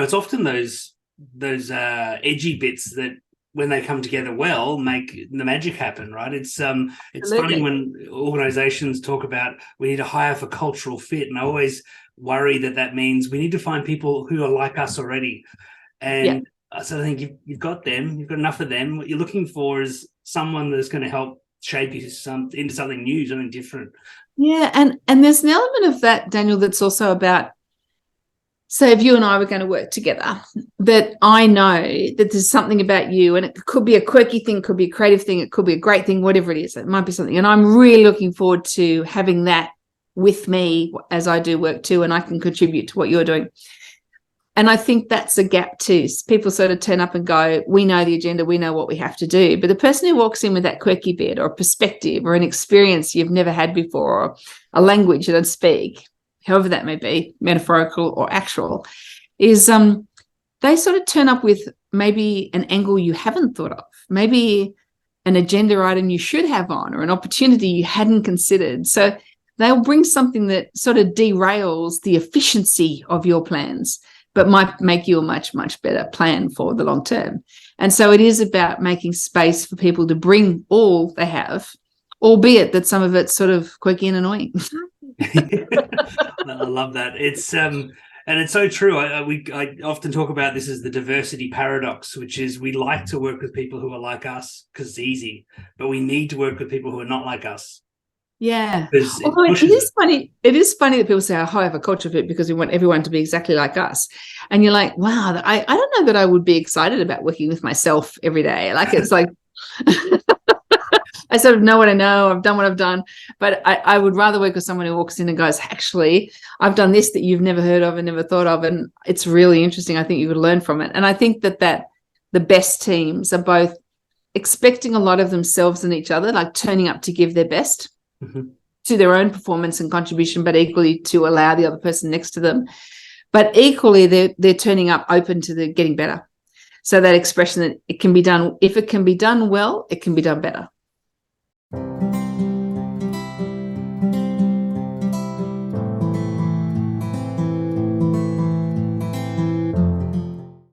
It's often those edgy bits that, when they come together well, make the magic happen, right? It's funny Absolutely. when organizations talk about we need to hire for cultural fit, and I always worry that means we need to find people who are like us already. Yeah. And so I think you've got them, you've got enough of them. What you're looking for is someone that's going to help shape you into something new, something different. Yeah. And there's an element of that, Daniel, that's also about, so if you and I were going to work together, that I know that there's something about you, and it could be a quirky thing, could be a creative thing, it could be a great thing, whatever it is, it might be something. And I'm really looking forward to having that with me as I do work too, and I can contribute to what you're doing. And I think that's a gap too. People sort of turn up and go, we know the agenda, we know what we have to do. But the person who walks in with that quirky bit or a perspective or an experience you've never had before, or a language you don't speak, however that may be, metaphorical or actual, is they sort of turn up with maybe an angle you haven't thought of, maybe an agenda item you should have on, or an opportunity you hadn't considered. So they'll bring something that sort of derails the efficiency of your plans, but might make you a much, much better plan for the long term. And so it is about making space for people to bring all they have, albeit that some of it's sort of quirky and annoying. I love that. And it's so true. I often talk about this as the diversity paradox, which is we like to work with people who are like us because it's easy, but we need to work with people who are not like us. Yeah. Because Although it is funny. It is funny that people say, "Oh, I have a culture fit because we want everyone to be exactly like us." And you're like, wow, I don't know that I would be excited about working with myself every day. Like, it's like I sort of know what I know. I've done what I've done, but I would rather work with someone who walks in and goes, actually, I've done this that you've never heard of and never thought of. And it's really interesting. I think you would learn from it. And I think that the best teams are both expecting a lot of themselves and each other, like turning up to give their best to their own performance and contribution, but equally to allow the other person next to them. But equally, they're turning up open to the getting better. So that expression that it can be done, if it can be done well, it can be done better.